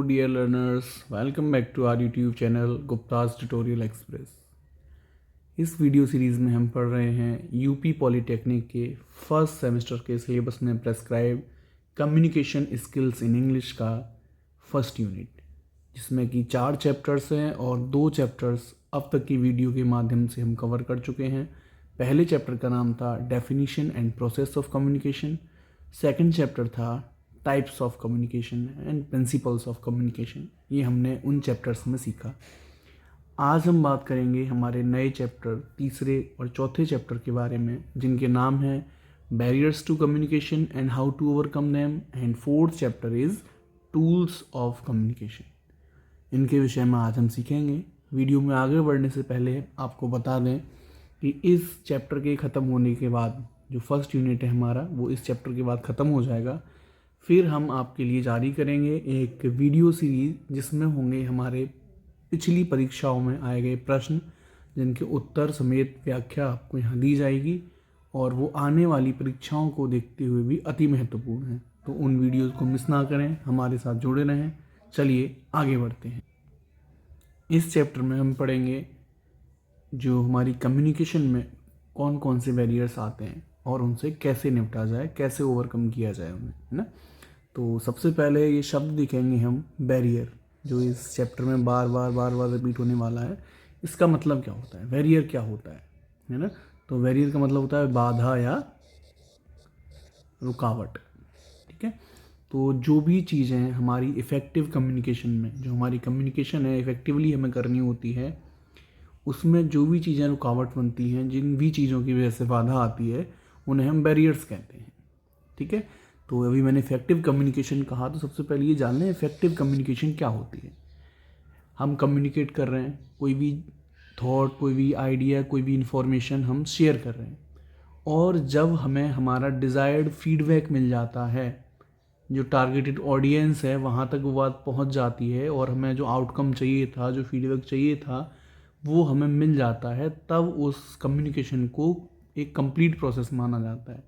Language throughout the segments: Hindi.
dear learners, welcome back to our YouTube channel Gupta's tutorial express. इस वीडियो सीरीज़ में हम पढ़ रहे हैं यूपी पॉलीटेक्निक के फर्स्ट सेमेस्टर के सिलेबस में prescribe communication skills in English का फर्स्ट यूनिट, जिसमें कि 4 चैप्टर्स हैं और 2 चैप्टर्स अब तक की वीडियो के माध्यम से हम कवर कर चुके हैं। पहले चैप्टर का नाम था definition and process of communication, second chapter था types of communication and principles of communication. ये हमने उन चैप्टर्स में सीखा। आज हम बात करेंगे हमारे नए चैप्टर तीसरे और चौथे चैप्टर के बारे में, जिनके नाम हैं barriers to communication and how to overcome them, and fourth chapter is tools of communication. इनके विषय में आज हम सीखेंगे। वीडियो में आगे बढ़ने से पहले आपको बता दें कि इस चैप्टर के ख़त्म होने के बाद जो फर्स्ट यूनिट है हमारा, वो इस चैप्टर के बाद ख़त्म हो जाएगा। फिर हम आपके लिए जारी करेंगे एक वीडियो सीरीज़, जिसमें होंगे हमारे पिछली परीक्षाओं में आए गए प्रश्न, जिनके उत्तर समेत व्याख्या आपको यहाँ दी जाएगी, और वो आने वाली परीक्षाओं को देखते हुए भी अति महत्वपूर्ण है। तो उन वीडियोज़ को मिस ना करें, हमारे साथ जुड़े रहें। चलिए आगे बढ़ते हैं। इस चैप्टर में हम पढ़ेंगे जो हमारी कम्युनिकेशन में कौन कौन से बैरियर्स आते हैं और उनसे कैसे निपटा जाए, कैसे ओवरकम किया जाए उन्हें, है ना। तो सबसे पहले ये शब्द दिखेंगे हम बैरियर, जो इस चैप्टर में बार बार रिपीट होने वाला है। इसका मतलब क्या होता है, बैरियर क्या होता है ना। तो बैरियर का मतलब होता है बाधा या रुकावट, ठीक है। तो जो भी चीज़ें हमारी इफ़ेक्टिव कम्युनिकेशन में, जो हमारी कम्युनिकेशन है इफ़ेक्टिवली हमें करनी होती है, उसमें जो भी चीज़ें रुकावट बनती हैं, जिन भी चीज़ों की वजह से बाधा आती है, उन्हें हम बैरियर्स कहते हैं, ठीक है। तो अभी मैंने इफेक्टिव कम्युनिकेशन कहा, तो सबसे पहले ये जान लें इफेक्टिव कम्युनिकेशन क्या होती है। हम कम्युनिकेट कर रहे हैं, कोई भी थॉट, कोई भी आइडिया, कोई भी इंफॉर्मेशन हम शेयर कर रहे हैं, और जब हमें हमारा डिज़ायर्ड फीडबैक मिल जाता है, जो टारगेटेड ऑडियंस है वहाँ तक वो बात पहुँच जाती है, और हमें जो आउटकम चाहिए था, जो फीडबैक चाहिए था, वो हमें मिल जाता है, तब उस कम्युनिकेशन को एक कंप्लीट प्रोसेस माना जाता है।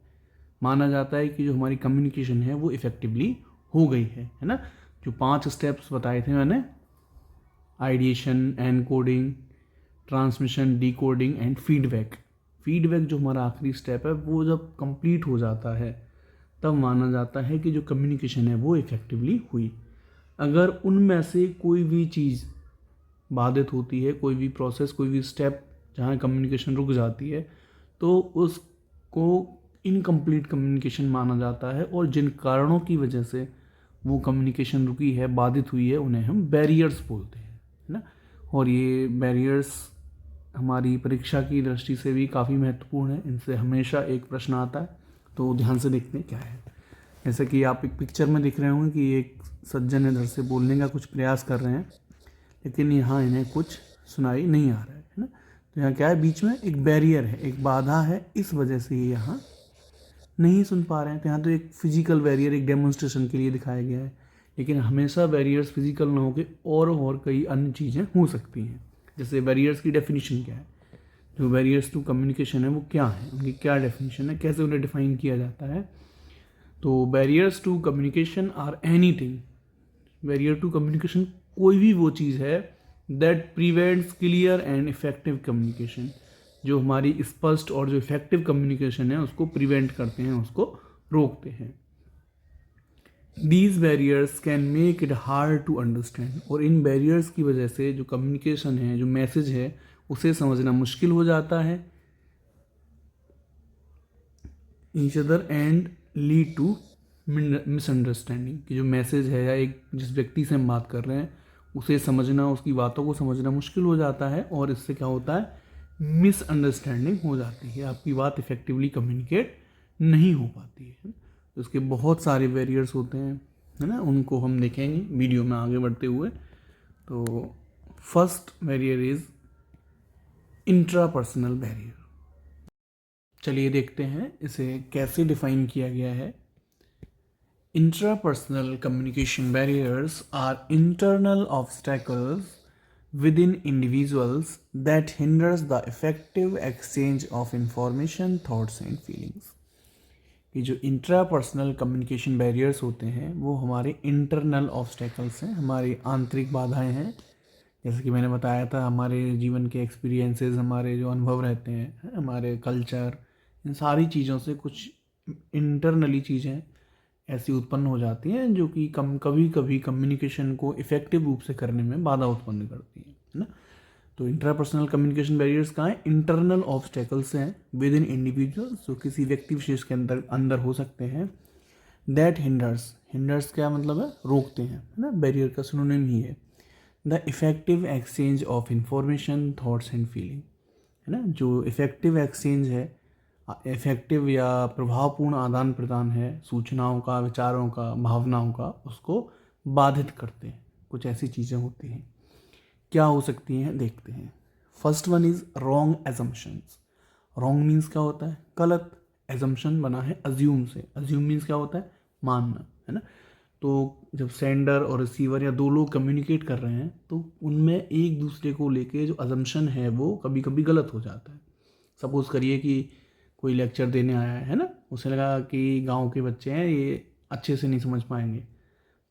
माना जाता है कि जो हमारी कम्युनिकेशन है वो इफ़ेक्टिवली हो गई है ना। जो 5 स्टेप्स बताए थे मैंने, ideation, encoding, transmission, decoding and feedback. Feedback जो हमारा आखिरी स्टेप है, वो जब कंप्लीट हो जाता है तब माना जाता है कि जो कम्युनिकेशन है वो इफ़ेक्टिवली हुई। अगर उनमें से कोई भी चीज़ बाधित होती है, कोई भी प्रोसेस, कोई भी स्टेप जहाँ कम्युनिकेशन रुक जाती है, तो उसको इनकम्प्लीट कम्युनिकेशन माना जाता है, और जिन कारणों की वजह से वो कम्युनिकेशन रुकी है, बाधित हुई है, उन्हें हम बैरियर्स बोलते हैं, है ना। और ये बैरियर्स हमारी परीक्षा की दृष्टि से भी काफ़ी महत्वपूर्ण है। इनसे हमेशा एक प्रश्न आता है, तो ध्यान से देखते हैं क्या है। जैसे कि आप एक पिक्चर में दिख रहे होंगे कि एक सज्जन इधर से बोलने का कुछ प्रयास कर रहे हैं, लेकिन यहाँ इन्हें कुछ सुनाई नहीं आ रहा है ना। तो यहाँ क्या है, बीच में एक बैरियर है, एक बाधा है, इस वजह से ये यहाँ नहीं सुन पा रहे हैं। तो यहाँ तो एक फिजिकल बैरियर एक डेमोन्स्ट्रेशन के लिए दिखाया गया है, लेकिन हमेशा बैरियर्स फिजिकल ना होकर और कई अन्य चीज़ें हो सकती हैं। जैसे बैरियर्स की डेफिनेशन क्या है, जो बैरियर्स टू कम्युनिकेशन है वो क्या है, उनकी क्या डेफिनेशन है, कैसे उन्हें डिफाइन किया जाता है। तो barriers to communication are anything, barrier to communication कोई भी वो चीज़ है that prevents clear and effective communication, जो हमारी स्पष्ट और जो इफेक्टिव कम्युनिकेशन है उसको प्रिवेंट करते हैं, उसको रोकते हैं। These barriers can make it hard to understand, और इन बैरियर्स की वजह से जो कम्युनिकेशन है, जो मैसेज है, उसे समझना मुश्किल हो जाता है each other and lead to misunderstanding, कि जो मैसेज है या एक जिस व्यक्ति से हम बात कर रहे हैं उसे समझना, उसकी बातों को समझना मुश्किल हो जाता है, और इससे क्या होता है, मिसअंडरस्टैंडिंग हो जाती है, आपकी बात इफेक्टिवली कम्युनिकेट नहीं हो पाती है। तो उसके बहुत सारे बैरियर्स होते हैं, है ना, उनको हम देखेंगे वीडियो में आगे बढ़ते हुए। तो first barrier is intrapersonal barrier. चलिए देखते हैं इसे कैसे डिफाइन किया गया है। Intrapersonal communication barriers are internal obstacles within individuals that hinders the effective exchange of information, thoughts and feelings. कि जो इंट्रापर्सनल कम्युनिकेशन बैरियर्स होते हैं वो हमारे इंटरनल ऑब्स्टेकल्स हैं, हमारी आंतरिक बाधाएं हैं। जैसे कि मैंने बताया था, हमारे जीवन के एक्सपीरियंसेस, हमारे जो अनुभव रहते हैं, हमारे कल्चर, इन सारी चीज़ों से कुछ इंटरनली चीज़ें ऐसी उत्पन्न हो जाती हैं जो कि कभी कभी कम्युनिकेशन को इफ़ेक्टिव रूप से करने में बाधा उत्पन्न करती हैं, है ना। तो इंट्रापर्सनल कम्युनिकेशन बैरियर्स कहाँ हैं? इंटरनल ऑब्स्टेकल्स हैं विद इन इंडिविजुअल्स, जो किसी व्यक्ति विशेष के अंदर अंदर हो सकते हैं। दैट हिंडर्स क्या मतलब है? रोकते हैं, है ना। बैरियर का सिनोनिम ही है the effective exchange of information, thoughts and feeling, है ना। जो इफेक्टिव एक्सचेंज है, इफेक्टिव या प्रभावपूर्ण आदान प्रदान है सूचनाओं का, विचारों का, भावनाओं का, उसको बाधित करते हैं। कुछ ऐसी चीज़ें होती हैं, क्या हो सकती हैं देखते हैं। First one is wrong assumptions. Wrong means क्या होता है? गलत। एजम्पशन बना है अज्यूम से। अज्यूम मीन्स क्या होता है? मानना, है ना। तो जब सेंडर और रिसीवर या दो लोग कम्युनिकेट कर रहे हैं तो उनमें एक दूसरे को लेके जो अजम्पशन है वो कभी कभी गलत हो जाता है। सपोज़ करिए कि कोई लेक्चर देने आया है ना, उसे लगा कि गांव के बच्चे हैं, ये अच्छे से नहीं समझ पाएंगे,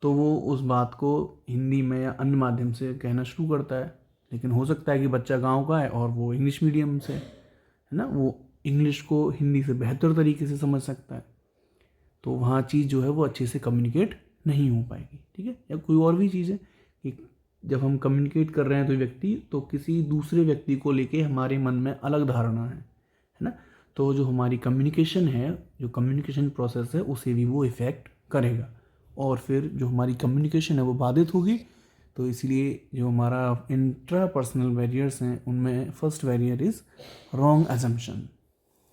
तो वो उस बात को हिंदी में या अन्य माध्यम से कहना शुरू करता है। लेकिन हो सकता है कि बच्चा गांव का है और वो इंग्लिश मीडियम से, है ना, वो इंग्लिश को हिंदी से बेहतर तरीके से समझ सकता है, तो वहाँ चीज़ जो है वो अच्छे से कम्युनिकेट नहीं हो पाएगी, ठीक है। या कोई और भी चीज़ है कि जब हम कम्युनिकेट कर रहे हैं तो व्यक्ति, तो किसी दूसरे व्यक्ति को लेके हमारे मन में अलग धारणा है ना। तो जो हमारी कम्युनिकेशन है, जो कम्युनिकेशन प्रोसेस है, उसे भी वो इफ़ेक्ट करेगा और फिर जो हमारी कम्युनिकेशन है वो बाधित होगी। तो इसलिए जो हमारा इंट्रापर्सनल बैरियर्स हैं उनमें first barrier is wrong assumption.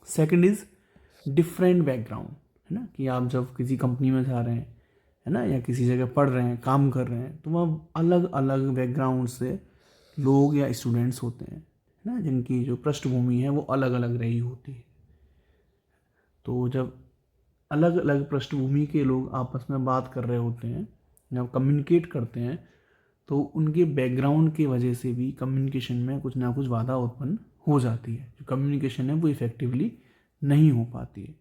Second is different background, है ना। कि आप जब किसी कंपनी में जा रहे हैं, है ना, या किसी जगह पढ़ रहे हैं, काम कर रहे हैं, तो वहाँ अलग अलग बैकग्राउंड से लोग या स्टूडेंट्स होते हैं, है ना, जिनकी जो पृष्ठभूमि है वो अलग अलग रही होती है। तो जब अलग अलग पृष्ठभूमि के लोग आपस में बात कर रहे होते हैं या कम्युनिकेट करते हैं, तो उनके बैकग्राउंड की वजह से भी कम्युनिकेशन में कुछ ना कुछ बाधा उत्पन्न हो जाती है। जो कम्युनिकेशन है वो इफ़ेक्टिवली नहीं हो पाती है।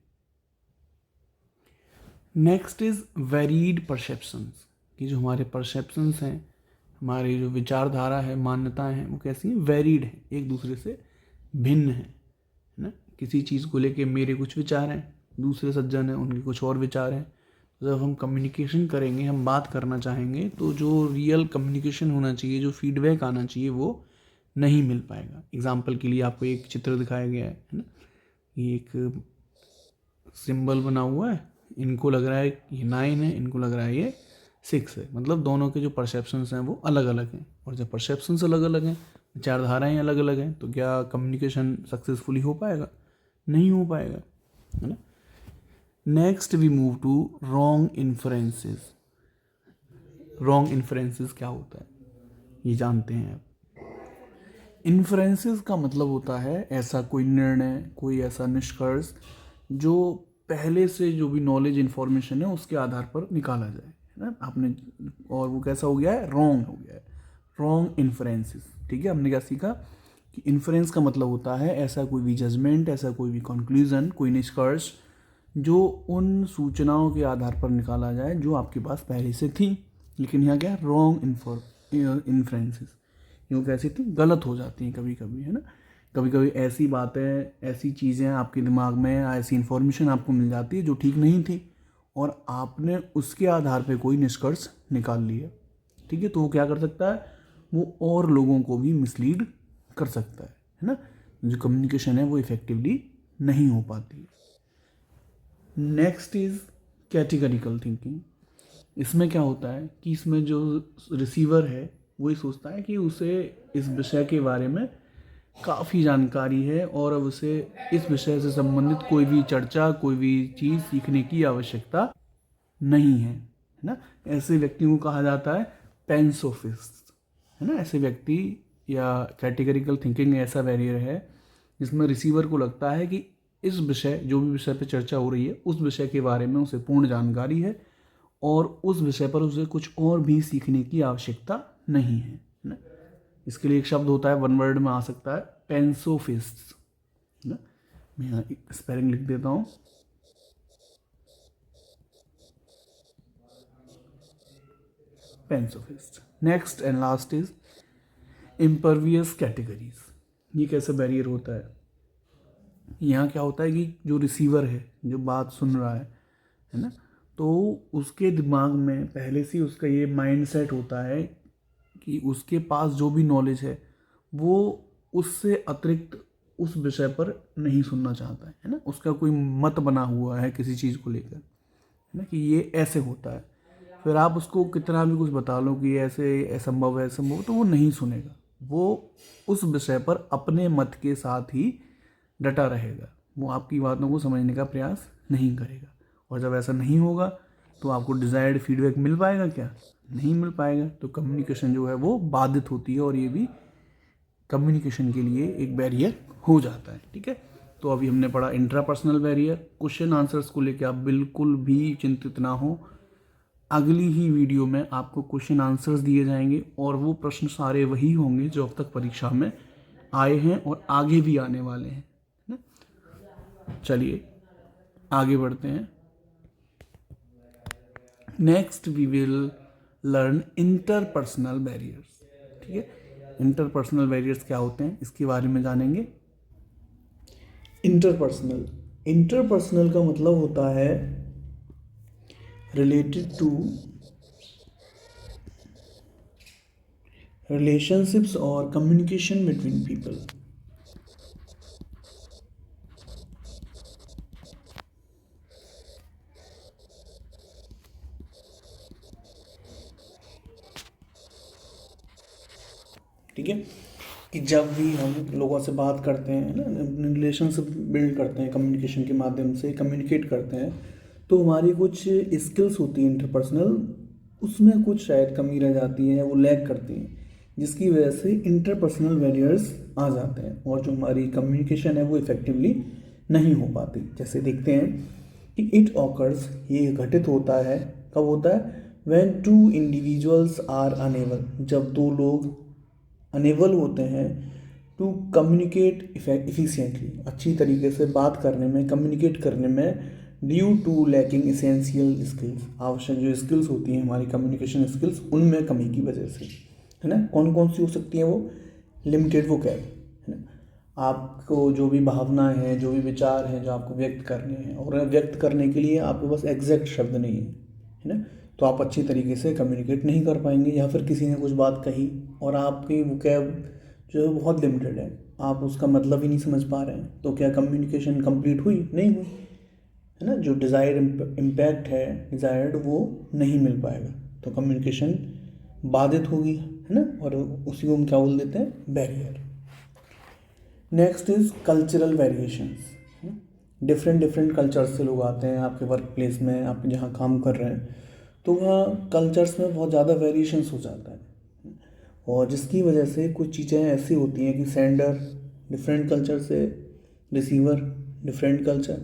नेक्स्ट इज़ वेरीड परसेप्शंस, कि जो हमारे परसेप्शंस हैं, हमारी जो विचारधारा है, मान्यताएं हैं, वो कैसी हैं? वेरीड है, एक दूसरे से भिन्न है ना। किसी चीज़ को लेके मेरे कुछ विचार हैं, दूसरे सज्जन हैं उनके कुछ और विचार हैं। तो जब हम कम्युनिकेशन करेंगे, हम बात करना चाहेंगे, तो जो रियल कम्युनिकेशन होना चाहिए, जो फीडबैक आना चाहिए, वो नहीं मिल पाएगा। एग्जाम्पल के लिए आपको एक चित्र दिखाया गया है ना, ये एक सिंबल बना हुआ है, इनको लग रहा है ये 9 है, इनको लग रहा है ये 6 है। मतलब दोनों के जो परसेप्शंस हैं वो अलग अलग हैं, और जब परसेप्शंस अलग अलग हैं, विचारधाराएँ अलग अलग हैं, तो क्या कम्युनिकेशन सक्सेसफुली हो पाएगा? नहीं हो पाएगा, है ना। Next we move to wrong inferences. Wrong inferences क्या होता है ये जानते हैं आप। इन्फ्रेंसेस का मतलब होता है ऐसा कोई निर्णय, कोई ऐसा निष्कर्ष जो पहले से जो भी नॉलेज इन्फॉर्मेशन है उसके आधार पर निकाला जाए, है ना। आपने, और वो कैसा हो गया है? रॉन्ग हो गया है, रॉन्ग इन्फ्रेंसेस, ठीक है। हमने क्या सीखा कि इन्फ्रेंस का मतलब होता है ऐसा कोई भी जजमेंट, ऐसा कोई भी कंक्लूजन, कोई निष्कर्ष जो उन सूचनाओं के आधार पर निकाला जाए जो आपके पास पहले से थी। लेकिन यहाँ क्या? रॉन्ग इन्फ्रेंसेस, यूँ कैसी थी? गलत हो जाती हैं कभी कभी, है ना। कभी कभी ऐसी बातें, ऐसी चीज़ें आपके दिमाग में, ऐसी इन्फॉर्मेशन आपको मिल जाती है जो ठीक नहीं थी, और आपने उसके आधार पे कोई निष्कर्ष निकाल लिया, ठीक है। तो वो क्या कर सकता है? वो और लोगों को भी मिसलीड कर सकता है ना। जो कम्युनिकेशन है वो इफ़ेक्टिवली नहीं हो पाती। Next is categorical thinking. इसमें क्या होता है कि इसमें जो रिसीवर है वो ये सोचता है कि उसे इस विषय के बारे में काफ़ी जानकारी है और अब उसे इस विषय से संबंधित कोई भी चर्चा, कोई भी चीज़ सीखने की आवश्यकता नहीं है ना। ऐसे व्यक्तियों को कहा जाता है पेंसोफिस्ट, है ना। ऐसे व्यक्ति या कैटेगरिकल थिंकिंग ऐसा बैरियर है जिसमें रिसीवर को लगता है कि इस विषय, जो भी विषय पर चर्चा हो रही है, उस विषय के बारे में उसे पूर्ण जानकारी है और उस विषय पर उसे कुछ और भी सीखने की आवश्यकता नहीं है ना। इसके लिए एक शब्द होता है, वन वर्ड में आ सकता है, पेंसोफिस्ट ना। मैं यहाँ स्पेलिंग लिख देता हूँ, पेंसोफिस्ट। Next and last is impervious categories. ये कैसे बैरियर होता है? यहाँ क्या होता है कि जो रिसीवर है, जो बात सुन रहा है ना, तो उसके दिमाग में पहले से उसका ये माइंडसेट होता है कि उसके पास जो भी नॉलेज है वो उससे अतिरिक्त उस विषय पर नहीं सुनना चाहता है ना। उसका कोई मत बना हुआ है किसी चीज़ को लेकर, है ना, कि ये ऐसे होता है। फिर आप उसको कितना भी कुछ बता लो कि ऐसे असंभव है, असंभव, तो वो नहीं सुनेगा। वो उस विषय पर अपने मत के साथ ही डटा रहेगा, वो आपकी बातों को समझने का प्रयास नहीं करेगा। और जब ऐसा नहीं होगा तो आपको डिज़ायर्ड फीडबैक मिल पाएगा क्या? नहीं मिल पाएगा। तो कम्युनिकेशन जो है वो बाधित होती है और ये भी कम्युनिकेशन के लिए एक बैरियर हो जाता है। ठीक है, तो अभी हमने पढ़ा इंट्रापर्सनल बैरियर। क्वेश्चन आंसर्स को लेकर आप बिल्कुल भी चिंतित ना हो, अगली ही वीडियो में आपको क्वेश्चन आंसर्स दिए जाएंगे और वो प्रश्न सारे वही होंगे जो अब तक परीक्षा में आए हैं और आगे भी आने वाले हैं ना। चलिए आगे बढ़ते हैं। Next we will learn interpersonal barriers. ठीक है, इंटरपर्सनल बैरियर्स क्या होते हैं इसके बारे में जानेंगे। इंटरपर्सनल का मतलब होता है related to relationships or communication between people। ठीक है, कि जब भी हम लोगों से बात करते हैं ना, रिलेशनशिप बिल्ड करते हैं, कम्युनिकेशन के माध्यम से कम्युनिकेट करते हैं, तो हमारी कुछ स्किल्स होती हैं इंटरपर्सनल, उसमें कुछ शायद कमी रह जाती है, वो लैग करती हैं, जिसकी वजह से इंटरपर्सनल बैरियर्स आ जाते हैं और जो हमारी कम्युनिकेशन है वो इफेक्टिवली नहीं हो पाती। जैसे देखते हैं कि इट ऑकर्स, ये घटित होता है, कब होता है? When two individuals are unable, जब दो लोग अनेबल होते हैं टू कम्युनिकेट इफिशिएंटली, अच्छी तरीके से बात करने में, कम्युनिकेट करने में, due to lacking essential skills, आवश्यक जो स्किल्स होती हैं हमारी कम्युनिकेशन स्किल्स, उनमें कमी की वजह से, है ना। कौन कौन सी हो सकती हैं वो? लिमिटेड वोकैब, है ना, आपको जो भी भावनाएं हैं, जो भी विचार हैं जो आपको व्यक्त करने हैं, और व्यक्त करने के लिए आपके पास एग्जैक्ट शब्द नहीं है ना, तो आप अच्छी तरीके से कम्युनिकेट नहीं कर पाएंगे। या फिर किसी ने कुछ बात कही और आपकी वोकैब जो है बहुत लिमिटेड है, आप उसका मतलब ही नहीं समझ पा रहे हैं, तो क्या कम्युनिकेशन कंप्लीट हुई? नहीं हुई, है ना। जो डिज़ायर्ड इम्पैक्ट है, डिज़ायर्ड, वो नहीं मिल पाएगा, तो कम्युनिकेशन बाधित होगी, है ना, और उसी को हम क्या बोल देते हैं? Barrier. Next is cultural variations. Different different cultures से लोग आते हैं आपके वर्क प्लेस में, आप जहाँ काम कर रहे हैं, तो वहाँ कल्चर्स में बहुत ज़्यादा वेरिएशंस हो जाता है, और जिसकी वजह से कुछ चीज़ें ऐसी होती हैं कि सेंडर डिफरेंट कल्चर से, रिसीवर डिफरेंट कल्चर,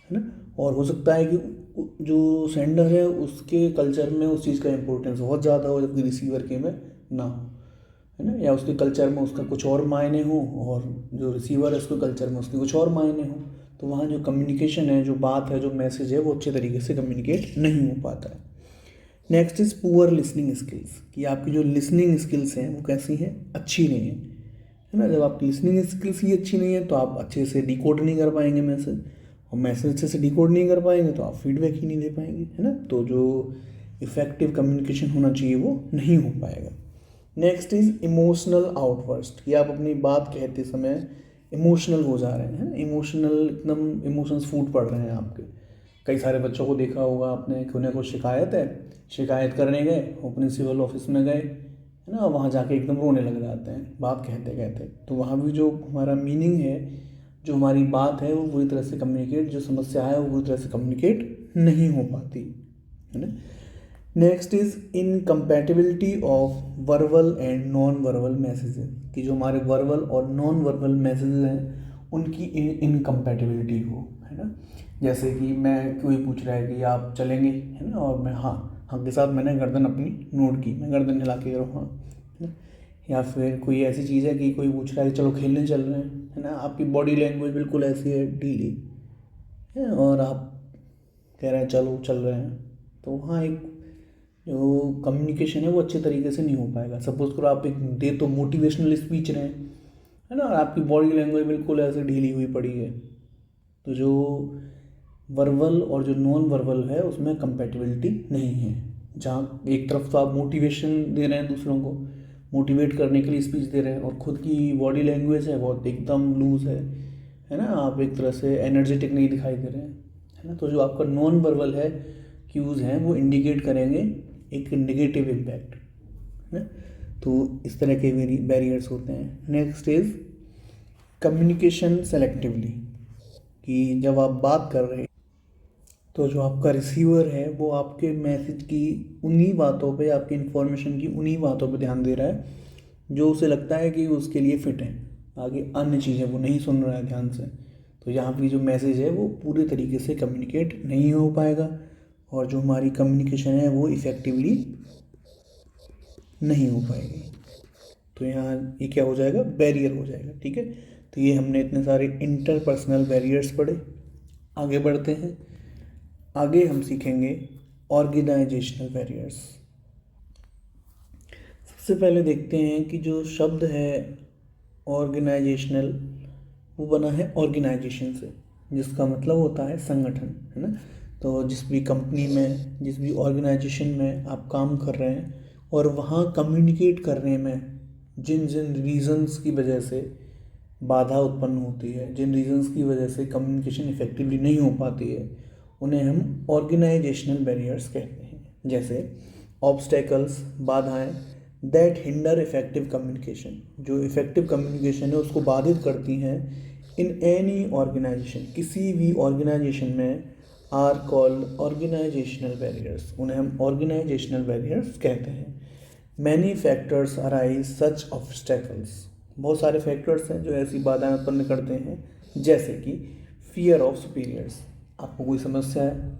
है ना, और हो सकता है कि जो सेंडर है उसके कल्चर में उस चीज़ का इम्पोर्टेंस बहुत ज़्यादा हो, जबकि रिसीवर के में ना हो, है ना, या उसके कल्चर में उसका कुछ और मायने हो और जो रिसीवर है उसके कल्चर में उसके कुछ और मायने हो, तो वहाँ जो कम्युनिकेशन है, जो बात है, जो मैसेज है, वो अच्छे तरीके से कम्युनिकेट नहीं हो पाता है। Next is poor listening skills, कि आपकी जो लिसनिंग स्किल्स हैं वो कैसी हैं? अच्छी नहीं है ना। जब आपकी लिसनिंग स्किल्स ही अच्छी नहीं है तो आप अच्छे से डिकोड नहीं कर पाएंगे मैसेज, और मैसेज अच्छे से डिकोड नहीं कर पाएंगे तो आप फीडबैक ही नहीं दे पाएंगे, है ना। तो जो इफेक्टिव कम्युनिकेशन होना चाहिए वो नहीं हो पाएगा। नेक्स्ट इज़ इमोशनल आउटबर्स्ट, कि आप अपनी बात कहते समय इमोशनल हो जा रहे हैं, इमोशनल, एकदम इमोशंस फूट पड़ रहे हैं आपके। कई सारे बच्चों को देखा होगा आपने कि उन्हें कुछ शिकायत है, शिकायत करने गए, वो प्रिंसिपल ऑफिस में गए, है ना, वहाँ जाके एकदम रोने लग जाते हैं बात कहते कहते। तो वहाँ भी जो हमारा मीनिंग है, जो हमारी बात है, वो पूरी तरह से कम्युनिकेट, जो समस्या है वो पूरी तरह से कम्युनिकेट नहीं हो पाती, है ना। Next is incompatibility of verbal and non verbal messages, कि जो हमारे वर्बल और नॉन वर्बल मैसेजेस हैं उनकी इनकम्पैटिबिलिटी हो, है ना। जैसे कि मैं, कोई पूछ रहा है कि आप चलेंगे, है ना, और मैं हाँ हाँ के साथ मैंने गर्दन अपनी नोट की, मैं गर्दन हिला के रहा, है ना। या फिर कोई ऐसी चीज़ है कि कोई पूछ रहा है कि चलो खेलने चल रहे हैं, है ना, आपकी बॉडी लैंग्वेज बिल्कुल ऐसी है, ढीली है, और आप कह रहे हैं चलो चल रहे हैं, तो वहाँ एक जो कम्युनिकेशन है वो अच्छे तरीके से नहीं हो पाएगा। सपोज करो आप एक दे तो मोटिवेशनल स्पीच रहे हैं, है ना, और आपकी बॉडी लैंग्वेज बिल्कुल ऐसे ढीली हुई पड़ी है, तो जो वर्बल और जो नॉन वर्बल है उसमें कंपैटिबिलिटी नहीं है। जहाँ एक तरफ तो आप मोटिवेशन दे रहे हैं, दूसरों को मोटिवेट करने के लिए स्पीच दे रहे हैं, और खुद की बॉडी लैंग्वेज है बहुत एकदम लूज है ना, आप एक तरह से एनर्जेटिक नहीं दिखाई दे रहे हैं, है ना। तो जो आपका नॉन वर्बल है क्यूज़ हैं वो इंडिकेट करेंगे एक नेगेटिव इम्पैक्ट, है ना। तो इस तरह के बैरियर्स होते हैं। नेक्स्ट इज कम्युनिकेशन सेलेक्टिवली, कि जब आप बात कर रहे हैं तो जो आपका रिसीवर है वो आपके मैसेज की उन्हीं बातों पे, आपकी इन्फॉर्मेशन की उन्हीं बातों पे ध्यान दे रहा है जो उसे लगता है कि उसके लिए फिट है, आगे अन्य चीज़ें वो नहीं सुन रहा है ध्यान से। तो यहाँ पे जो मैसेज है वो पूरे तरीके से कम्युनिकेट नहीं हो पाएगा, और जो हमारी कम्युनिकेशन है वो इफ़ेक्टिवली नहीं हो पाएगी। तो यहाँ ये क्या हो जाएगा, बैरियर हो जाएगा, ठीक है। तो ये हमने इतने सारे इंटरपर्सनल बैरियर्स पढ़े। आगे बढ़ते हैं, आगे हम सीखेंगे ऑर्गेनाइजेशनल बैरियर्स। सबसे पहले देखते हैं कि जो शब्द है ऑर्गेनाइजेशनल वो बना है ऑर्गेनाइजेशन से, जिसका मतलब होता है संगठन, है ना। तो जिस भी कंपनी में, जिस भी ऑर्गेनाइजेशन में आप काम कर रहे हैं और वहाँ कम्युनिकेट करने में जिन जिन रीजंस की वजह से बाधा उत्पन्न होती है, जिन रीजंस की वजह से कम्युनिकेशन इफेक्टिवली नहीं हो पाती है, उन्हें हम ऑर्गेनाइजेशनल बैरियर्स कहते हैं। जैसे ऑब्स्टेकल्स, बाधाएं दैट हिंडर इफेक्टिव कम्युनिकेशन, जो इफेक्टिव कम्युनिकेशन है उसको बाधित करती हैं इन एनी ऑर्गेनाइजेशन, किसी भी ऑर्गेनाइजेशन में, आर कॉल्ड ऑर्गेनाइजेशनल बैरियर्स, उन्हें हम ऑर्गेनाइजेशनल बैरियर्स कहते हैं। मैनी फैक्टर्स अराइज सच ऑब्स्टेकल्स, बहुत सारे फैक्टर्स हैं जो ऐसी बाधाएं उत्पन्न करते हैं, जैसे कि फियर ऑफ सुपीरियर्स, आपको कोई समस्या है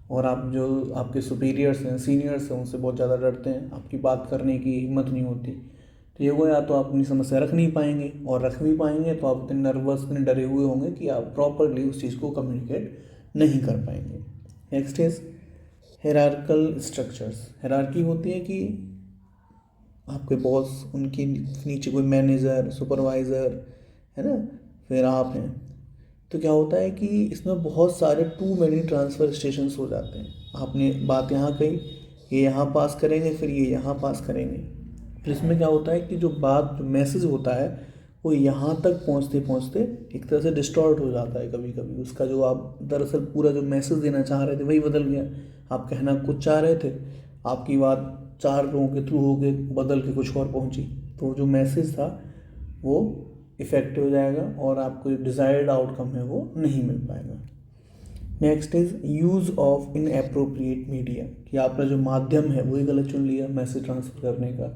और आप जो आपके सुपीरियर्स हैं, सीनियर्स हैं, उनसे बहुत ज़्यादा डरते हैं, आपकी बात करने की हिम्मत नहीं होती, तो ये वो या तो आप अपनी समस्या रख नहीं पाएंगे, और रख भी पाएंगे तो आप इतने नर्वस, इतने डरे हुए होंगे कि आप प्रॉपरली उस चीज़ को कम्युनिकेट नहीं कर पाएंगे। Next is hierarchical structures, hierarchy होती है कि आपके बॉस, उनके नीचे कोई मैनेजर, सुपरवाइज़र, है ना, फिर आप हैं। तो क्या होता है कि इसमें बहुत सारे टू मैनी ट्रांसफ़र स्टेशंस हो जाते हैं। आपने बात यहाँ कही, ये यहाँ पास करेंगे, फिर ये यहाँ पास करेंगे। फिर इसमें क्या होता है कि जो बात, जो मैसेज होता है वो यहाँ तक पहुँचते पहुँचते एक तरह से डिस्टॉर्ट हो जाता है। कभी कभी उसका जो आप दरअसल पूरा जो मैसेज देना चाह रहे थे वही बदल गया। आप कहना कुछ चाह रहे थे, आपकी बात 4 लोगों के थ्रू होके बदल के कुछ और पहुंची, तो जो मैसेज था वो इफेक्ट हो जाएगा और आपको जो डिज़ायर्ड आउटकम है वो नहीं मिल पाएगा। Next is use of inappropriate media, कि आपका जो माध्यम है वही गलत चुन लिया मैसेज ट्रांसफ़र करने का,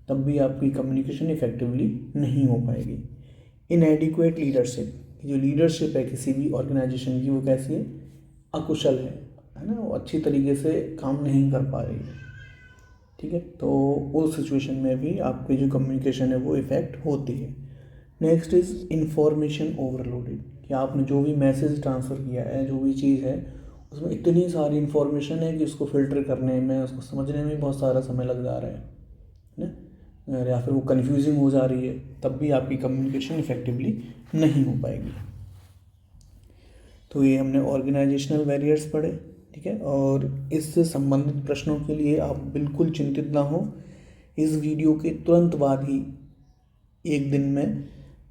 तब भी आपकी कम्युनिकेशन इफेक्टिवली नहीं हो पाएगी। इनएडिक्वेट लीडरशिप, जो लीडरशिप है किसी भी ऑर्गेनाइजेशन की वो कैसी है, अकुशल है ना, वो अच्छी तरीके से काम नहीं कर पा रही है, ठीक है। तो उस सिचुएशन में भी आपकी जो कम्युनिकेशन है वो इफ़ेक्ट होती है। नेक्स्ट इज़ इंफॉर्मेशन ओवरलोडेड, कि आपने जो भी मैसेज ट्रांसफ़र किया है, जो भी चीज़ है उसमें इतनी सारी इन्फॉर्मेशन है कि उसको फ़िल्टर करने में, उसको समझने में बहुत सारा समय लग जा रहा है ना, या फिर वो कन्फ्यूजिंग हो जा रही है, तब भी आपकी कम्युनिकेशन इफ़ेक्टिवली नहीं हो पाएगी। तो ये हमने ऑर्गेनाइजेशनल बैरियर्स पढ़े, ठीक है। और इससे संबंधित प्रश्नों के लिए आप बिल्कुल चिंतित ना हो, इस वीडियो के तुरंत बाद ही एक दिन में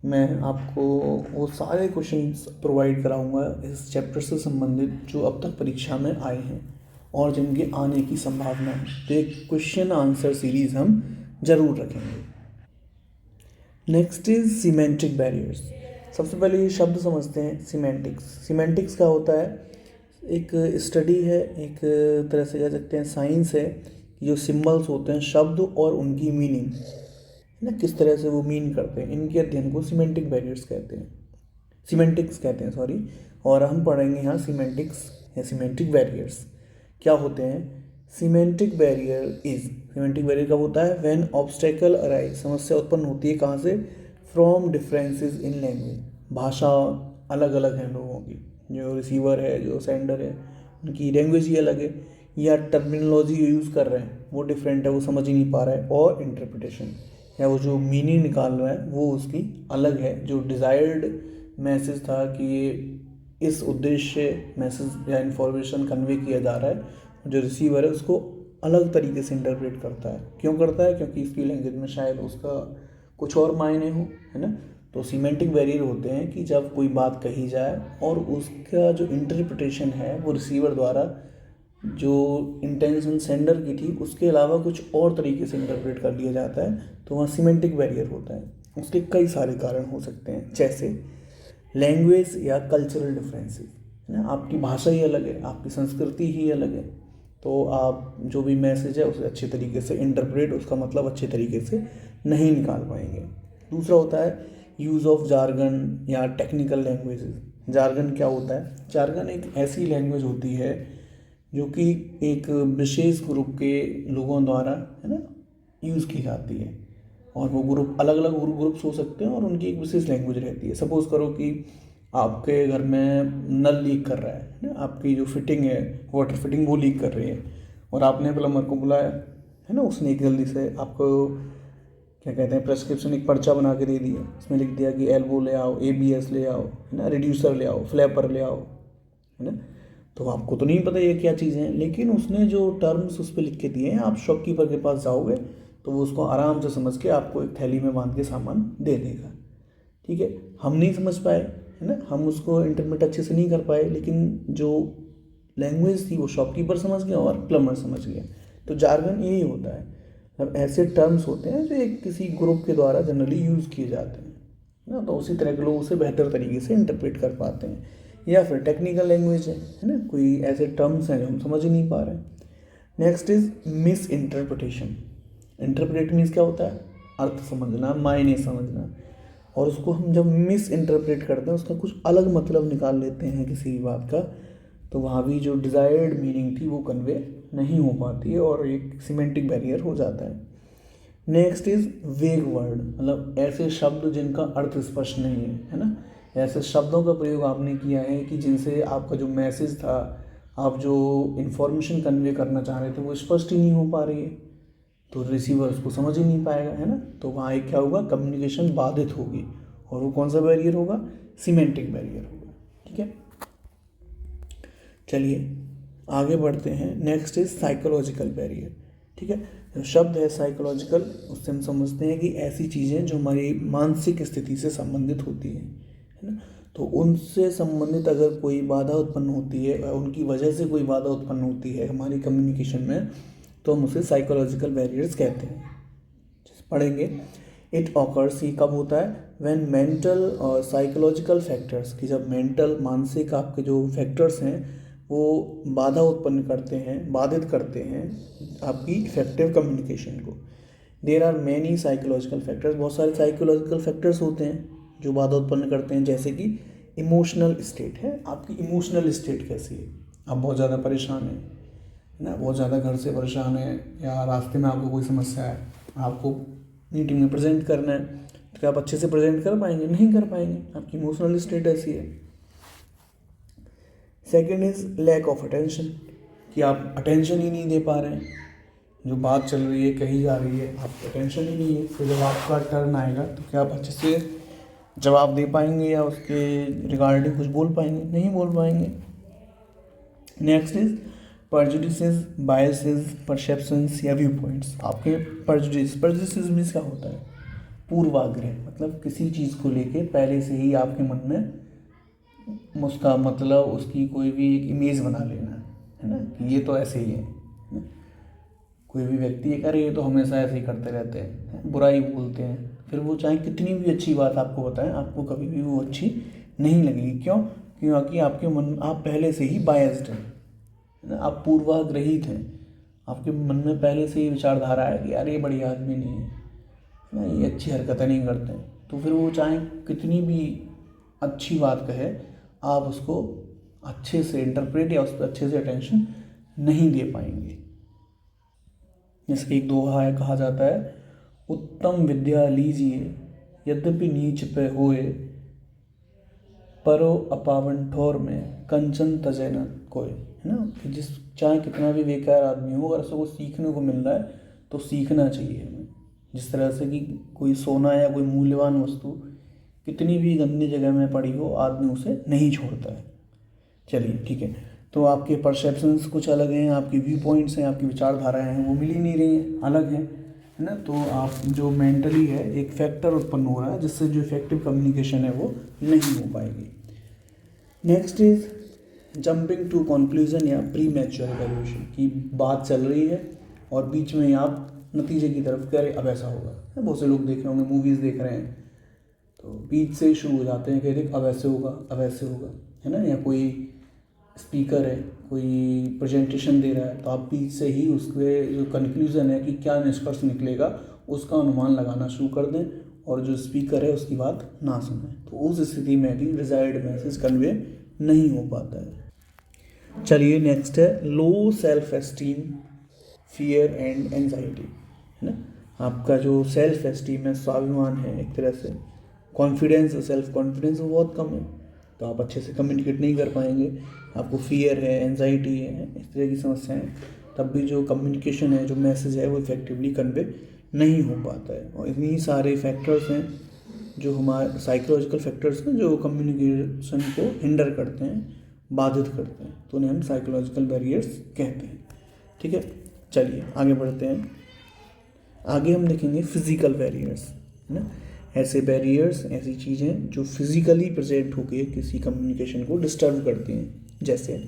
मैं आपको वो सारे क्वेश्चंस प्रोवाइड कराऊंगा इस चैप्टर से संबंधित जो अब तक परीक्षा में आए हैं और जिनके आने की संभावना है। तो एक क्वेश्चन आंसर सीरीज़ हम ज़रूर रखेंगे। Next is semantic barriers. सबसे पहले ये शब्द समझते हैं, सीमेंटिक्स। सीमेंटिक्स क्या होता है, एक स्टडी है, एक तरह से कह सकते हैं साइंस है, जो सिंबल्स होते हैं, शब्द और उनकी मीनिंग है ना, किस तरह से वो मीन करते हैं, इनके अध्ययन को सीमेंटिक बैरियर्स कहते हैं, सीमेंटिक्स कहते हैं, सॉरी। और हम पढ़ेंगे यहाँ सीमेंटिक्स या सीमेंटिक बैरियर्स क्या होते हैं। Semantic barrier is, semantic barrier कब होता है, व्हेन ऑब्स्टेकल अराइज, समस्या उत्पन्न होती है कहाँ से, फ्रॉम डिफरेंसेस इन लैंग्वेज, भाषा अलग अलग है लोगों की, जो रिसीवर है, जो सेंडर है, उनकी लैंग्वेज ही अलग है, या टर्मिनोलॉजी यूज़ कर रहे हैं वो डिफरेंट है, वो समझ ही नहीं पा रहा है, और इंटरप्रिटेशन या वो जो मीनिंग निकाल रहा है वो उसकी अलग है। जो डिज़ायर्ड मैसेज था कि ये इस उद्देश्य मैसेज या इन्फॉर्मेशन कन्वे किया जा रहा है, जो रिसीवर है उसको अलग तरीके से इंटरप्रेट करता है। क्यों करता है? क्योंकि इसकी लैंग्वेज में शायद उसका कुछ और मायने हो, है ना। तो सीमेंटिक बैरियर होते हैं कि जब कोई बात कही जाए और उसका जो इंटरप्रिटेशन है वो रिसीवर द्वारा जो इंटेंशन सेंडर की थी उसके अलावा कुछ और तरीके से इंटरप्रेट कर लिया जाता है, तो वहाँ सीमेंटिक बैरियर होता है। उसके कई सारे कारण हो सकते हैं, जैसे लैंग्वेज या कल्चरल डिफरेंसेस, है ना। आपकी भाषा ही अलग है, आपकी संस्कृति ही अलग है, तो आप जो भी मैसेज है उसे अच्छे तरीके से इंटरप्रेट, उसका मतलब अच्छे तरीके से नहीं निकाल पाएंगे। दूसरा होता है यूज़ ऑफ जार्गन या टेक्निकल लैंग्वेजेस। जार्गन क्या होता है? जार्गन एक ऐसी लैंग्वेज होती है जो कि एक विशेष ग्रुप के लोगों द्वारा, है ना, यूज़ की जाती है, और वो ग्रुप अलग अलग ग्रुप्स हो सकते हैं और उनकी एक विशेष लैंग्वेज रहती है। सपोज़ करो कि आपके घर में नल लीक कर रहा है ना, आपकी जो फिटिंग है वाटर फिटिंग वो लीक कर रही है, और आपने प्लम्बर को बुलाया, है ना, उसने एक जल्दी से आपको क्या कहते हैं प्रेस्क्रिप्शन एक पर्चा बना के दे दिया, उसमें लिख दिया कि एल्बो ले आओ, ABS ले आओ, है ना, रिड्यूसर ले आओ, फ्लैपर ले आओ, है ना। तो आपको तो नहीं पता ये क्या चीज़ें हैं, लेकिन उसने जो टर्म्स उस पर लिख के दिए हैं, आप शॉपकीपर के पास जाओगे तो वो उसको आराम से समझ के आपको एक थैली में बांध के सामान दे देगा। ठीक है, हम नहीं समझ पाए, है ना, हम उसको इंटरप्रेट अच्छे से नहीं कर पाए, लेकिन जो लैंग्वेज थी वो शॉपकीपर समझ गया और प्लम्बर समझ गया। तो जार्गन यही होता है, मतलब ऐसे टर्म्स होते हैं जो एक किसी ग्रुप के द्वारा जनरली यूज़ किए जाते हैं ना, तो उसी तरह के लोग उसे बेहतर तरीके से इंटरप्रेट कर पाते हैं। या फिर टेक्निकल लैंग्वेज है ना, कोई ऐसे टर्म्स हैं जो हम समझ ही नहीं पा रहे हैं। Next is miss interpretation. Interpret means क्या होता है? अर्थ समझना, मायने समझना, और उसको हम जब मिस इंटरप्रेट करते हैं, उसका कुछ अलग मतलब निकाल लेते हैं किसी भी बात का, तो वहाँ भी जो डिज़ायर्ड मीनिंग थी वो कन्वे नहीं हो पाती है और एक सीमेंटिक बैरियर हो जाता है। नेक्स्ट इज वेग वर्ड, मतलब ऐसे शब्द जिनका अर्थ स्पष्ट नहीं है ना, ऐसे शब्दों का प्रयोग आपने किया है कि जिनसे आपका जो मैसेज था, आप जो इन्फॉर्मेशन कन्वे करना चाह रहे थे वो स्पष्ट ही नहीं हो पा रही है, तो रिसीवर उसको समझ ही नहीं पाएगा, है ना। तो वहाँ एक क्या होगा? कम्युनिकेशन बाधित होगी, और वो कौन सा बैरियर होगा? सीमेंटिक बैरियर होगा। ठीक है, चलिए आगे बढ़ते हैं। Next is psychological barrier. ठीक है, जो शब्द है साइकोलॉजिकल, उससे हम समझते हैं कि ऐसी चीज़ें जो हमारी मानसिक स्थिति से संबंधित होती हैं, है ना, तो उनसे संबंधित अगर कोई बाधा उत्पन्न होती है, उनकी वजह से कोई बाधा उत्पन्न होती है हमारी कम्युनिकेशन में, तो हम उसे साइकोलॉजिकल बैरियर्स कहते हैं। पढ़ेंगे। इट ऑकर्स, ये कब होता है? व्हेन मेंटल और साइकोलॉजिकल फैक्टर्स, कि जब मेंटल मानसिक आपके जो फैक्टर्स हैं वो बाधा उत्पन्न करते हैं, बाधित करते हैं आपकी इफेक्टिव कम्युनिकेशन को। There are many psychological factors, बहुत सारे साइकोलॉजिकल फैक्टर्स होते हैं जो बाधा उत्पन्न करते हैं, जैसे कि इमोशनल स्टेट है। आपकी इमोशनल स्टेट कैसी है? आप बहुत ज़्यादा परेशान हैं, है ना, बहुत ज़्यादा घर से परेशान है, या रास्ते में आपको कोई समस्या है, आपको मीटिंग में प्रेजेंट करना है, तो क्या आप अच्छे से प्रेजेंट कर पाएंगे? नहीं कर पाएंगे, आपकी इमोशनल स्टेट ऐसी है। Second is lack of attention, कि आप अटेंशन ही नहीं दे पा रहे हैं, जो बात चल रही है, कही जा रही है, आपको अटेंशन ही नहीं है, तो जब आपका टर्न आएगा तो क्या आप अच्छे से जवाब दे पाएंगे या उसके रिगार्डिंग कुछ बोल पाएंगे? नहीं बोल पाएंगे। Next is prejudices, biases, perceptions या व्यू पॉइंट्स। आपके prejudices मीन्स क्या होता है? पूर्वाग्रह, मतलब किसी चीज़ को लेके पहले से ही आपके मन में उसका मतलब, उसकी कोई भी एक इमेज बना लेना, है ना, कि ये तो ऐसे ही है ना? कोई भी व्यक्ति है, अरे ये तो हमेशा ऐसे ही करते रहते हैं, बुराई बोलते हैं, फिर वो चाहे कितनी भी अच्छी बात आपको बताएं, आपको कभी भी वो अच्छी नहीं लगेगी। क्यों? क्योंकि आपके मन, आप पहले से ही बायस्ड हैं, आप पूर्वाग्रहित हैं, आपके मन में पहले से ही विचारधारा है कि यार ये बढ़िया आदमी नहीं है ना, ये अच्छी हरकतें नहीं करते हैं, तो फिर वो चाहे कितनी भी अच्छी बात कहे, आप उसको अच्छे से इंटरप्रेट या उस पर अच्छे से अटेंशन नहीं दे पाएंगे। जैसे एक दोहा है, कहा जाता है, उत्तम विद्या लीजिए यद्यपि नीच पे होए, परो अपावन ठोर में कंचन तजे न कोई, है ना, कि जिस चाहे कितना भी बेकार आदमी हो, अगर उसको सीखने को मिल रहा है तो सीखना चाहिए हमें। जिस तरह से कि कोई सोना या कोई मूल्यवान वस्तु कितनी भी गंदी जगह में पड़ी हो, आदमी उसे नहीं छोड़ता है। चलिए ठीक है, तो आपके परसेप्शंस कुछ अलग हैं, आपके व्यू पॉइंट्स हैं, आपकी विचारधाराएं हैं, वो मिल ही नहीं रही हैं, अलग हैं, है ना। तो आप जो मेंटली है एक फैक्टर उत्पन्न हो रहा है जिससे जो इफेक्टिव कम्युनिकेशन है वो नहीं हो पाएगी। Next is jumping to conclusion या प्री मैच्योर इवैल्यूएशन, की बात चल रही है और बीच में आप नतीजे की तरफ कह रहे अब ऐसा होगा। बहुत से लोग देख रहे होंगे, मूवीज़ देख रहे हैं तो बीच से शुरू हो जाते हैं कि देख अब ऐसे होगा, अब ऐसे होगा, है ना। या कोई स्पीकर है, कोई प्रेजेंटेशन दे रहा है तो आप बीच से ही उसके जो कंक्लूज़न है कि क्या निष्कर्ष निकलेगा उसका अनुमान लगाना शुरू कर दें और जो स्पीकर है उसकी बात ना सुनें। तो उस स्थिति में भी डिजायर्ड मैसेज कन्वे नहीं हो पाता है। चलिए नेक्स्ट है low self esteem, fear and anxiety, है ना। आपका जो सेल्फ एस्टीम है, स्वाभिमान है, एक तरह से कॉन्फिडेंस, सेल्फ कॉन्फिडेंस वो बहुत कम है, तो आप अच्छे से कम्युनिकेट नहीं कर पाएंगे। आपको फियर है, एंजाइटी है, इस तरह की समस्याएं, तब भी जो कम्युनिकेशन है, जो मैसेज है वो इफेक्टिवली कन्वे नहीं हो पाता है। और इतनी सारे फैक्टर्स हैं जो हमारे साइकोलॉजिकल फैक्टर्स हैं जो कम्युनिकेशन को हिंडर करते हैं, बाधित करते हैं, तो उन्हें हम साइकोलॉजिकल बैरियर्स कहते हैं। ठीक है, चलिए आगे बढ़ते हैं। आगे हम देखेंगे फिजिकल बैरियर्स, है ना। ऐसे बैरियर्स, ऐसी चीज़ें जो फिजिकली प्रेजेंट होकर किसी कम्युनिकेशन को डिस्टर्ब करती हैं। जैसे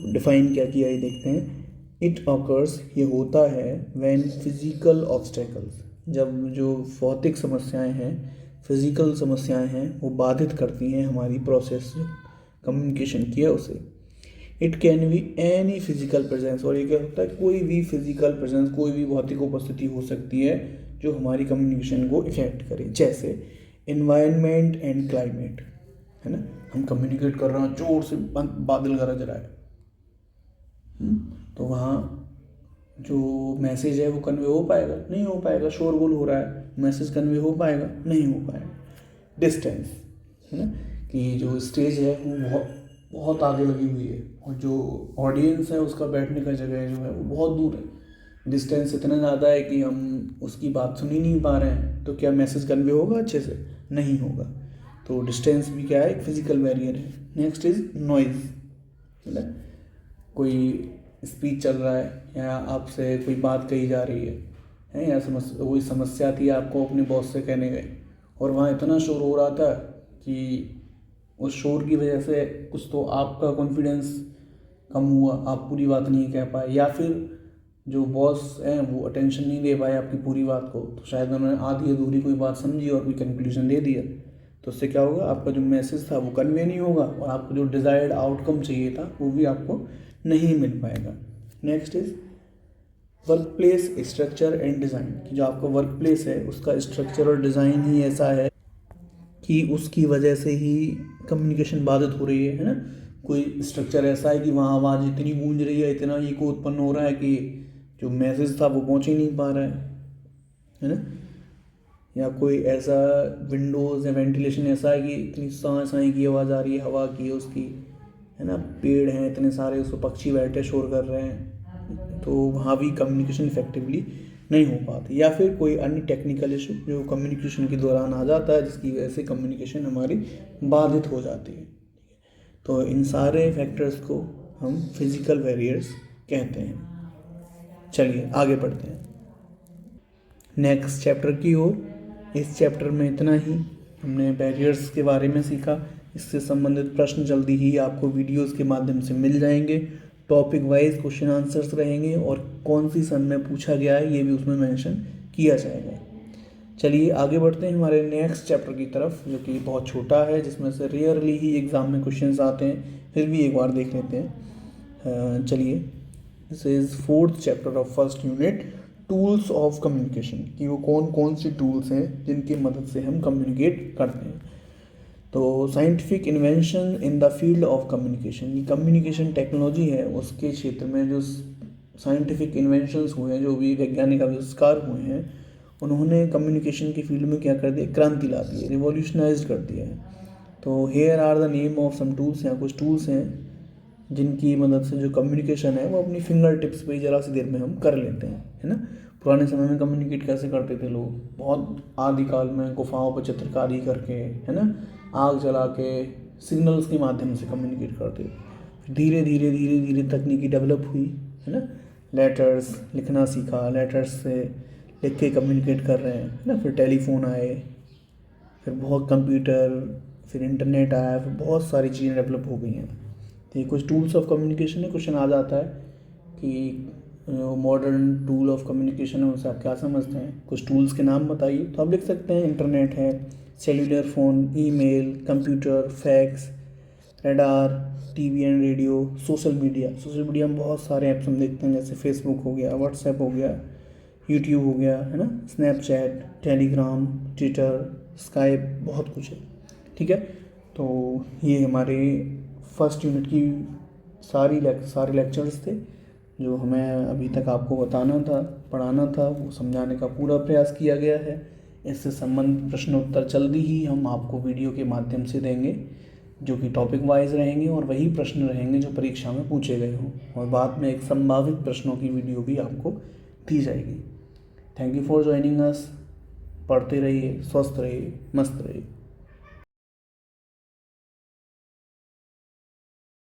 डिफाइन क्या किया ये देखते हैं। इट ऑकर्स, ये होता है व्हेन फिजिकल ऑब्स्टेकल्स, जब जो भौतिक समस्याएं हैं, फिजिकल समस्याएं हैं, वो बाधित करती हैं हमारी प्रोसेस कम्युनिकेशन किया उसे। It can be any physical presence, और ये क्या होता है, कोई भी फिजिकल प्रेजेंस, कोई भी भौतिक उपस्थिति हो सकती है जो हमारी कम्युनिकेशन को इफेक्ट करे। जैसे इन्वायरमेंट एंड क्लाइमेट, है ना, हम कम्युनिकेट कर रहे हैं, जोर से बादल गरज रहा है, तो वहाँ जो मैसेज है वो कन्वे हो पाएगा, नहीं हो पाएगा। शोरगुल हो रहा है, मैसेज कन्वे हो पाएगा, नहीं हो पाएगा। डिस्टेंस, है ना, कि जो स्टेज है वो बहुत बहुत आगे लगी हुई है और जो ऑडियंस है उसका बैठने का जगह जो है वो बहुत दूर है। डिस्टेंस इतना ज़्यादा है कि हम उसकी बात सुन ही नहीं पा रहे हैं, तो क्या मैसेज कन्वे होगा अच्छे से? नहीं होगा। तो डिस्टेंस भी क्या है, एक फिजिकल बैरियर है। नेक्स्ट इज नॉइज़, है ना, कोई स्पीच चल रहा है या आपसे कोई बात कही जा रही है या कोई समस्या थी, आपको अपने बॉस से कहने गए और वहाँ इतना शोर हो रहा था कि उस शोर की वजह से कुछ तो आपका कॉन्फिडेंस कम हुआ, आप पूरी बात नहीं कह पाए, या फिर जो बॉस हैं वो अटेंशन नहीं दे पाए आपकी पूरी बात को, तो शायद उन्होंने आधी अधूरी कोई बात समझी और कोई कंक्लूजन दे दिया। तो उससे क्या होगा, आपका जो मैसेज था वो कन्वे नहीं होगा और आपको जो डिज़ायर्ड आउटकम चाहिए था वो भी आपको नहीं मिल पाएगा। Next is work place structure and design, कि जो आपका वर्क प्लेस है उसका स्ट्रक्चर और डिज़ाइन ही ऐसा है कि उसकी वजह से ही कम्युनिकेशन बाधित हो रही है ना। कोई स्ट्रक्चर ऐसा है कि वहाँ आवाज़ इतनी गूंज रही है, इतना इको उत्पन्न हो रहा है कि जो मैसेज था वो पहुँच ही नहीं पा रहा है ना। या कोई ऐसा विंडोज़ या वेंटिलेशन ऐसा है कि इतनी साँ साँ की आवाज़ आ रही है हवा की, उसकी, है ना, पेड़ हैं इतने सारे, उसको पक्षी बैठे शोर कर रहे हैं, तो वहाँ भी कम्युनिकेशन इफेक्टिवली नहीं हो पाती। या फिर कोई अन्य टेक्निकल इशू जो कम्युनिकेशन के दौरान आ जाता है जिसकी वजह से कम्युनिकेशन हमारी बाधित हो जाती है। तो इन सारे फैक्टर्स को हम फिजिकल बैरियर्स कहते हैं। चलिए आगे बढ़ते हैं नेक्स्ट चैप्टर की ओर। इस चैप्टर में इतना ही, हमने बैरियर्स के बारे में सीखा। इससे संबंधित प्रश्न जल्दी ही आपको वीडियोस के माध्यम से मिल जाएंगे। टॉपिक वाइज क्वेश्चन आंसर्स रहेंगे और कौन सी सन में पूछा गया है ये भी उसमें मेंशन किया जाएगा। चलिए आगे बढ़ते हैं हमारे नेक्स्ट चैप्टर की तरफ, जो कि बहुत छोटा है, जिसमें से रेयरली ही एग्ज़ाम में क्वेश्चंस आते हैं, फिर भी एक बार देख लेते हैं। चलिए, this is 4th chapter of first unit, tools of communication, कि वो कौन कौन सी टूल्स हैं जिनकी मदद से हम कम्युनिकेट करते हैं। तो scientific invention in the field of communication, ये कम्युनिकेशन टेक्नोलॉजी है उसके क्षेत्र में जो साइंटिफिक इन्वेंशंस हुए हैं, जो भी वैज्ञानिक आविष्कार हुए हैं, उन्होंने कम्युनिकेशन की फील्ड में क्या कर दिया, क्रांति ला दी है, रिवॉल्यूशनाइज कर दिया है। तो here are the name of some tools, यहाँ कुछ टूल्स हैं जिनकी मदद से जो कम्युनिकेशन है वो अपनी फिंगर टिप्स पे ज़रा सी देर में हम कर लेते हैं, है ना। पुराने समय में कम्युनिकेट कैसे करते थे लोग, बहुत आदिकाल में गुफाओं पर चित्रकारी करके, है ना, आग जला के सिग्नल्स के माध्यम से कम्युनिकेट करते। धीरे धीरे धीरे धीरे तकनीकी डेवलप हुई, है ना, लेटर्स लिखना सीखा, लेटर्स से लिख के कम्युनिकेट कर रहे हैं, है ना। फिर टेलीफोन आए, फिर बहुत कंप्यूटर, फिर इंटरनेट आया, फिर बहुत सारी चीज़ें डेवलप हो गई हैं। तो ये कुछ टूल्स ऑफ कम्युनिकेशन है। क्वेश्चन आ जाता है कि मॉडर्न टूल ऑफ कम्युनिकेशन है, उनसे आप क्या समझते हैं, कुछ टूल्स के नाम बताइए। तो आप लिख सकते हैं इंटरनेट है, cellular phone, email, computer, fax, radar, TV and radio, social media. Social media में बहुत सारे ऐप्स हम देखते हैं, जैसे फेसबुक हो गया, व्हाट्सएप हो गया, यूट्यूब हो गया, है ना, स्नैपचैट, टेलीग्राम, ट्विटर, स्काइप, बहुत कुछ है, ठीक है। तो ये हमारे फर्स्ट यूनिट की सारे लेक्चर्स थे जो हमें अभी तक आपको बताना था, पढ़ाना था, वो समझाने का पूरा प्रयास किया गया है। इससे संबंधित प्रश्न उत्तर जल्दी ही हम आपको वीडियो के माध्यम से देंगे, जो कि टॉपिक वाइज रहेंगे और वही प्रश्न रहेंगे जो परीक्षा में पूछे गए हों, और बाद में एक संभावित प्रश्नों की वीडियो भी आपको दी जाएगी। Thank you for joining us. पढ़ते रहिए, स्वस्थ रहिए, मस्त रहिए।